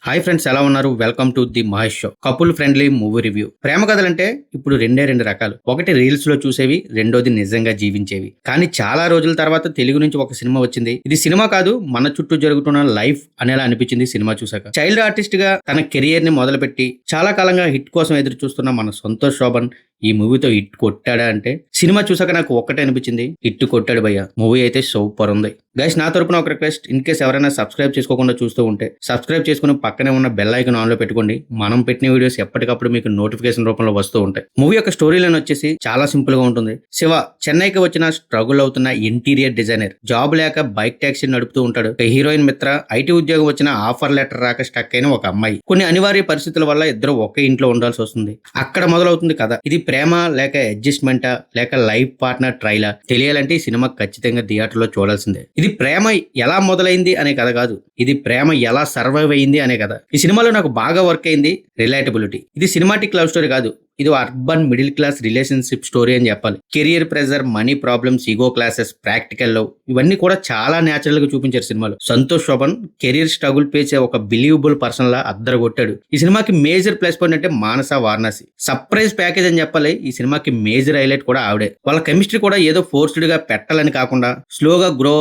Hi friends, ఎలా ఉన్నారు? Welcome to the Mahesh show. Couple friendly movie review. ప్రేమ కథలంటే ఇప్పుడు రెండు రకాలు. ఒకటి రీల్స్ లో చూసేవి, రెండోది నిజంగా జీవించేవి. కానీ చాలా రోజుల తర్వాత తెలుగు నుంచి ఒక సినిమా వచ్చింది. ఇది సినిమా కాదు, మన చుట్టూ జరుగుతున్న లైఫ్ అనేలా అనిపించింది సినిమా చూసాక. చైల్డ్ ఆర్టిస్ట్ గా తన కెరియర్ ని మొదలుపెట్టి చాలా కాలంగా హిట్ కోసం ఎదురు చూస్తున్న మన సంతోష్ శోభన్ ఈ మూవీతో హిట్ కొట్టాడా అంటే, సినిమా చూసాక నాకు ఒక్కటే అనిపించింది, హిట్ కొట్టాడు భయ్య. మూవీ అయితే సూపర్ ఉంది. గైస్, నా తరపున ఒక రిక్వెస్ట్, ఇన్ కేస్ ఎవరైనా సబ్స్క్రైబ్ చేసుకోకుండా చూస్తూ ఉంటే సబ్స్క్రైబ్ చేసుకుని పక్కనే ఉన్న బెల్ ఐకాన్ ఆన్ లో పెట్టుకోండి. మనం పెట్టిన వీడియోస్ ఎప్పటికప్పుడు మీకు నోటిఫికేషన్ రూపంలో వస్తూ ఉంటాయి. మూవీ యొక్క స్టోరీ లైన్ వచ్చేసి చాలా సింపుల్ గా ఉంటుంది. శివ చెన్నైకి వచ్చిన స్ట్రగుల్ అవుతున్న ఇంటీరియర్ డిజైనర్. జాబ్ లేక బైక్ టాక్సీ నడుపుతూ ఉంటాడు. హీరోయిన్ మిత్ర ఐటీ ఉద్యోగం వచ్చిన ఆఫర్ లెటర్ రాక స్టక్ అయిన ఒక అమ్మాయి. కొన్ని అనివార్య పరిస్థితుల వల్ల ఇద్దరు ఒకే ఇంట్లో ఉండాల్సి వస్తుంది. అక్కడ మొదలవుతుంది కథ. ఇది ప్రేమ లేక అడ్జస్ట్మెంటా లేక లైఫ్ పార్ట్నర్ ట్రైలా తెలియాలంటే ఈ సినిమా ఖచ్చితంగా థియేటర్ లో చూడాల్సిందే. ఇది ప్రేమ ఎలా మొదలైంది అనే కథ కాదు, ఇది ప్రేమ ఎలా సర్వైవ్ అయింది అనే కథ. ఈ సినిమాలో నాకు బాగా వర్క్ అయింది రిలేటబిలిటీ. ఇది సినిమాటిక్ లవ్ స్టోరీ కాదు, ఇది urban middle class relationship story అని చెప్పాలి. Career pressure, money problems, ego classes, practical love ఇవన్నీ కూడా చాలా న్యాచురల్ గా చూపించారు సినిమాలో. సంతోష్ శోభన్ కెరియర్ స్ట్రగుల్ పేసే ఒక బిలీవబుల్ పర్సన్ లా అద్దరు కొట్టాడు. ఈ సినిమాకి మేజర్ ప్లస్ పాయింట్ అంటే మానస వారణాసి. సర్ప్రైజ్ ప్యాకేజ్ అని చెప్పాలి. ఈ సినిమాకి మేజర్ హైలైట్ కూడా ఆవిడే. వాళ్ళ కెమిస్ట్రీ కూడా ఏదో ఫోర్స్డ్ గా పెట్టాలని కాకుండా స్లోగా గ్రో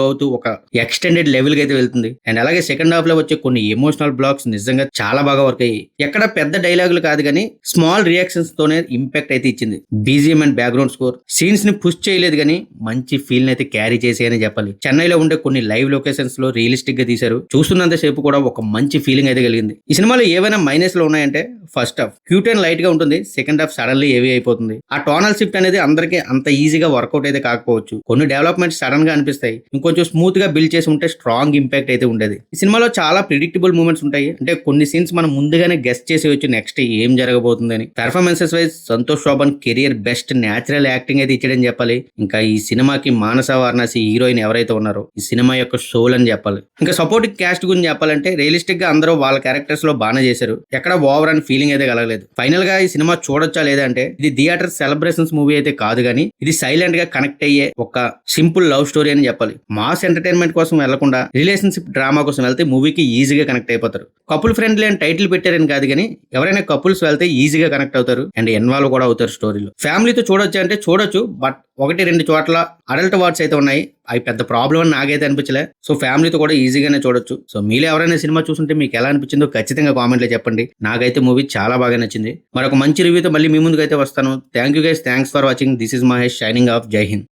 అవుతూ ఒక ఎక్స్టెండెడ్ లెవెల్ కి అయితే వెళ్తుంది. అండ్ అలాగే సెకండ్ హాఫ్ లో వచ్చే కొన్ని ఎమోషనల్ బ్లాక్స్ నిజంగా చాలా బాగా వర్క్ అయ్యాయి. ఎక్కడ పెద్ద డైలాగులు కాదు కానీ స్మాల్ రియాక్షన్స్ తోనే ఇంపాక్ట్ అయితే ఇచ్చింది. BGM and background score scenes ని పుష్ చేయలేదు కానీ మంచి ఫీల్ అయితే క్యారీ చేసాయని చెప్పాలి. చెన్నైలో ఉండే కొన్ని లైవ్ లొకేషన్స్ లో రియలిస్టిక్ గా తీశారు. చూస్తున్నంత సేపు కూడా ఒక మంచి ఫీలింగ్ అయితే కలిగింది. ఈ సినిమాలో ఏవైనా మైనస్ లో ఉన్నాయంటే, first half cute and light గా ఉంటుంది. సెకండ్ హాఫ్ సడన్లీ హెవీ అయిపోతుంది. ఆ టోనల్ షిఫ్ట్ అనేది అందరికీ అంత ఈజీగా వర్కౌట్ అయితే కాకపోవచ్చు. కొన్ని డెవలప్మెంట్స్ సడన్ గా అనిపిస్తాయి. ఇంకొంచెం స్మూత్ గా బిల్డ్ చేసి ఉంటే స్ట్రాంగ్ ఇంపాక్ట్ అయితే ఉండేది. ఈ సినిమాలో చాలా ప్రిడిక్టబుల్ మూమెంట్స్ ఉంటాయి. అంటే కొన్ని సీన్స్ మనం ముందుగానే గెస్ట్ చేసేవచ్చు నెక్స్ట్ ఏం జరగబోతుందని. Performances wise Santosh Sobhan career best natural acting అయితే ఇచ్చాడని చెప్పాలి. ఇంకా ఈ సినిమాకి మానస వారణాసి హీరోయిన్ ఎవరైతే ఉన్నారో ఈ సినిమా యొక్క సోల్ అని చెప్పాలి. ఇంకా సపోర్టింగ్ క్యాస్ట్ గురించి చెప్పాలంటే రియలిస్టిక్ గా అందరూ వాళ్ళ క్యారెక్టర్స్ లో బాగా చేశారు. ఎక్కడ ఓవర్ అని ఫీలింగ్ అయితే కలగలేదు. ఫైనల్ గా ఈ సినిమా చూడొచ్చా లేదంటే, ఇది థియేటర్ సెలబ్రేషన్స్ మూవీ అయితే కాదు కానీ ఇది సైలెంట్ గా కనెక్ట్ అయ్యే ఒక సింపుల్ లవ్ స్టోరీ అని చెప్పాలి. మాస్ ఎంటర్టైన్మెంట్ కోసం వెళ్లకుండా రిలేషన్షిప్ డ్రామా కోసం వెళ్తే మూవీకి ఈజీగా కనెక్ట్ అయిపోతారు. కపుల్ ఫ్రెండ్లీ అని టైటిల్ పెట్టారని కాదు కానీ ఎవరైనా కపుల్స్ వెళ్తే ఈజీగా కనెక్ట్ అవుతారు అండ్ ఇన్వాల్వ్ కూడా అవుతారు స్టోరీలో. ఫ్యామిలీతో చూడొచ్చు అంటే చూడొచ్చు, బట్ 1-2 చోట్ల అడల్ట్ వర్డ్స్ అయితే ఉన్నాయి. అవి పెద్ద ప్రాబ్లం అని నాకైతే అనిపించలే. సో ఫ్యామిలీతో కూడా ఈజీగానే చూడొచ్చు. సో మీలో ఎవరైనా సినిమా చూస్తుంటే మీకు ఎలా అనిపించిందో ఖచ్చితంగా కామెంట్ లో చెప్పండి. నాకైతే మూవీ చాలా బాగా నచ్చింది. మరొక మంచి రివ్యూతో మళ్ళీ మీ ముందుకు అయితే వస్తాను. Thank you guys, thanks for watching. This is Mahesh signing off. జై హింద్.